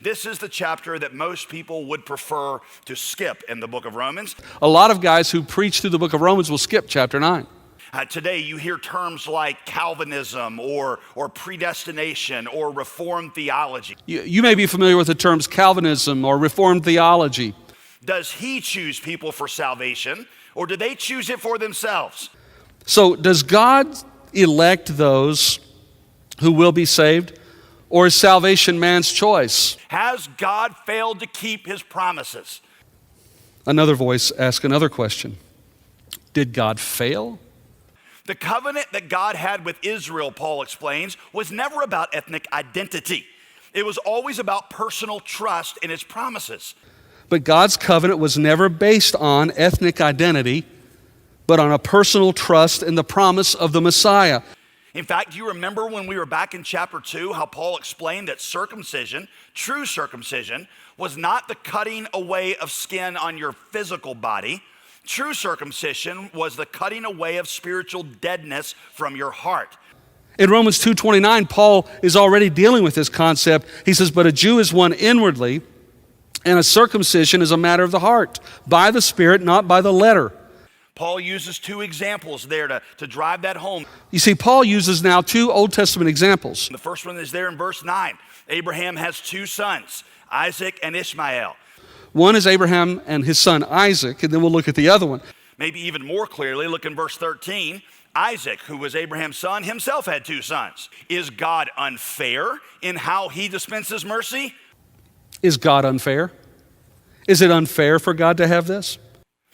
This is the chapter that most people would prefer to skip in the book of Romans. A lot of guys who preach through the book of Romans will skip chapter 9. Today you hear terms like Calvinism or predestination or Reformed theology. You may be familiar with the terms Calvinism or Reformed theology. Does he choose people for salvation, or do they choose it for themselves? So does God elect those who will be saved, or is salvation man's choice? Has God failed to keep his promises? Another voice asks another question. Did God fail? The covenant that God had with Israel, Paul explains, was never about ethnic identity. It was always about personal trust in his promises. But God's covenant was never based on ethnic identity, but on a personal trust in the promise of the Messiah. In fact, do you remember when we were back in chapter 2 how Paul explained that circumcision, true circumcision, was not the cutting away of skin on your physical body. True circumcision was the cutting away of spiritual deadness from your heart. In Romans 2:29, Paul is already dealing with this concept. He says, but a Jew is one inwardly, and a circumcision is a matter of the heart, by the Spirit, not by the letter. Paul uses two examples there to drive that home. You see, Paul uses now two Old Testament examples. The first one is there in verse 9. Abraham has two sons, Isaac and Ishmael. One is Abraham and his son Isaac, and then we'll look at the other one. Maybe even more clearly, look in verse 13. Isaac, who was Abraham's son, himself had two sons. Is God unfair in how he dispenses mercy? Is God unfair? Is it unfair for God to have this?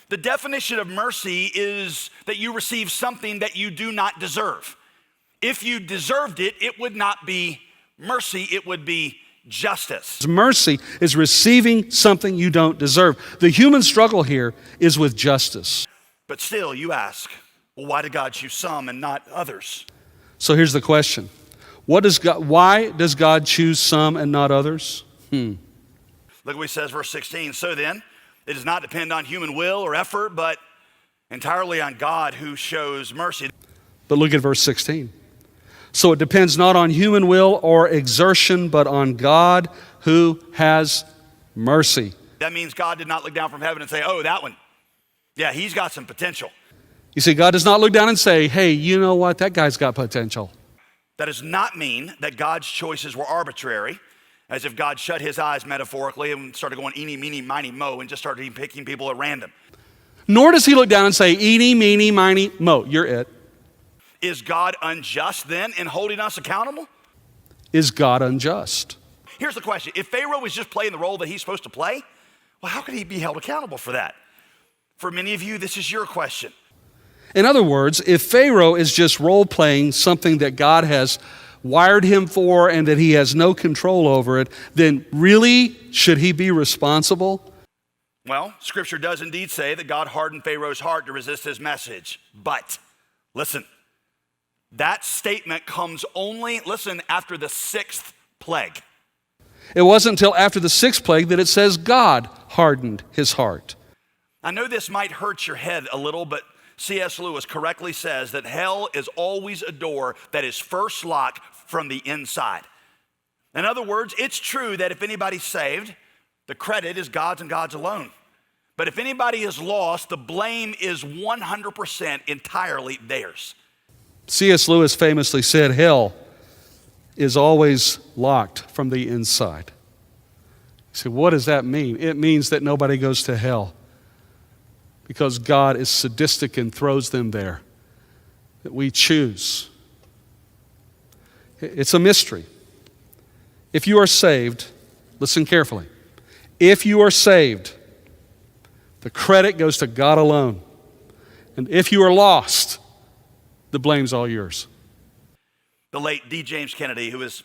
The definition of mercy is that you receive something that you do not deserve. If you deserved it, it would not be mercy, it would be justice. Mercy is receiving something you don't deserve. The human struggle here is with justice. But still, you ask, well, why did God choose some and not others? So here's the question. Why does God choose some and not others? Look what he says, verse 16. So then, it does not depend on human will or effort, but entirely on God who shows mercy. But look at verse 16. So it depends not on human will or exertion, but on God who has mercy. That means God did not look down from heaven and say, oh, that one, yeah, he's got some potential. You see, God does not look down and say, hey, you know what, that guy's got potential. That does not mean that God's choices were arbitrary, as if God shut his eyes metaphorically and started going eeny, meeny, miny, mo, and just started picking people at random. Nor does he look down and say, eeny, meeny, miny, mo, you're it. Is God unjust then in holding us accountable? Is God unjust? Here's the question. If Pharaoh was just playing the role that he's supposed to play, well, how could he be held accountable for that? For many of you, this is your question. In other words, if Pharaoh is just role-playing something that God has wired him for and that he has no control over it, then really, should he be responsible? Well, Scripture does indeed say that God hardened Pharaoh's heart to resist his message. But, listen, that statement comes only, after the sixth plague. It wasn't until after the sixth plague that it says God hardened his heart. I know this might hurt your head a little, but C.S. Lewis correctly says that hell is always a door that is first locked from the inside. In other words, it's true that if anybody's saved, the credit is God's and God's alone. But if anybody is lost, the blame is 100% entirely theirs. C.S. Lewis famously said, hell is always locked from the inside. You say, what does that mean? It means that nobody goes to hell because God is sadistic and throws them there, that we choose. It's a mystery. If you are saved, listen carefully. If you are saved, the credit goes to God alone. And if you are lost, the blame's all yours. The late D. James Kennedy, who is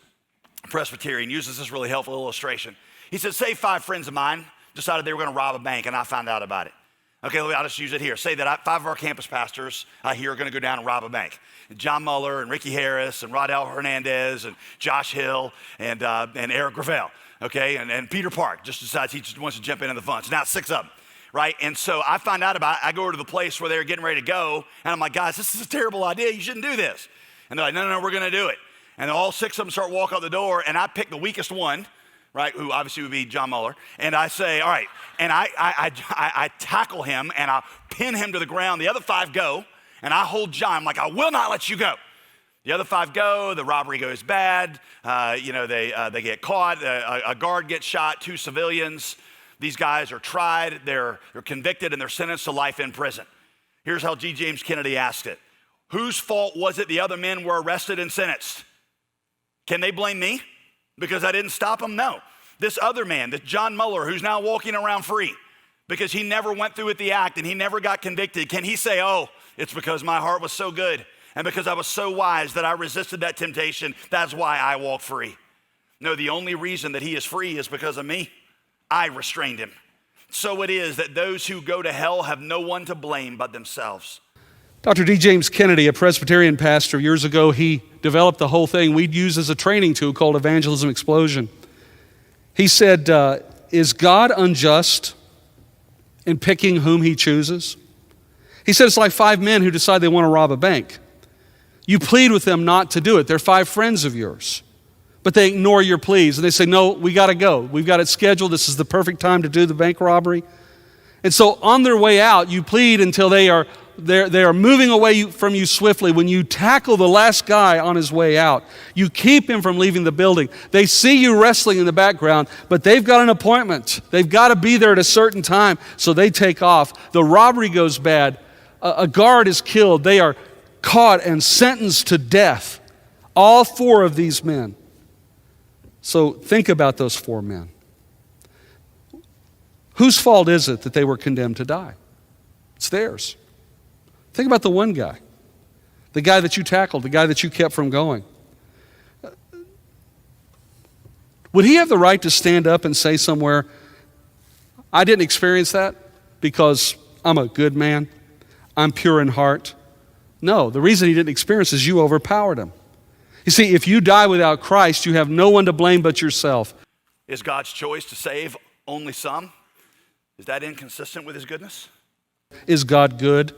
a Presbyterian, uses this really helpful illustration. He said, say 5 friends of mine decided they were going to rob a bank and I found out about it. Okay, I'll just use it here. Say that 5 of our campus pastors here are going to go down and rob a bank. John Muller and Ricky Harris and Rodell Hernandez and Josh Hill and Eric Gravel, okay? And Peter Park just decides he just wants to jump in the fun. So now 6 of them, right? And so I find out about it. I go over to the place where they're getting ready to go, and I'm like, guys, this is a terrible idea. You shouldn't do this. And they're like, no, we're going to do it. And all 6 of them start walking out the door, and I pick the weakest one right, who obviously would be John Muller, and I say, all right, and I tackle him and I pin him to the ground. The other 5 go, and I hold John. I'm like, I will not let you go. The other 5 go, the robbery goes bad. They get caught. A guard gets shot, 2 civilians. These guys are tried, they're convicted, and they're sentenced to life in prison. Here's how G. James Kennedy asked it. Whose fault was it the other men were arrested and sentenced? Can they blame me because I didn't stop them? No. This other man, this John Muller, who's now walking around free because he never went through with the act and he never got convicted, can he say, oh, it's because my heart was so good and because I was so wise that I resisted that temptation, that's why I walk free? No, the only reason that he is free is because of me. I restrained him. So it is that those who go to hell have no one to blame but themselves. Dr. D. James Kennedy, a Presbyterian pastor, years ago, he developed the whole thing we'd use as a training tool called Evangelism Explosion. He said, is God unjust in picking whom he chooses? He said it's like 5 men who decide they want to rob a bank. You plead with them not to do it. They're 5 friends of yours. But they ignore your pleas and they say, no, we got to go. We've got it scheduled. This is the perfect time to do the bank robbery. And so on their way out, you plead until they are moving away from you swiftly. When you tackle the last guy on his way out, you keep him from leaving the building. They see you wrestling in the background, but they've got an appointment. They've got to be there at a certain time, so they take off. The robbery goes bad. A guard is killed. They are caught and sentenced to death. All 4 of these men. So think about those 4 men. Whose fault is it that they were condemned to die? It's theirs. Think about the one guy, the guy that you tackled, the guy that you kept from going. Would he have the right to stand up and say somewhere, I didn't experience that because I'm a good man, I'm pure in heart? No, the reason he didn't experience is you overpowered him. You see, if you die without Christ, you have no one to blame but yourself. Is God's choice to save only some? Is that inconsistent with his goodness? Is God good?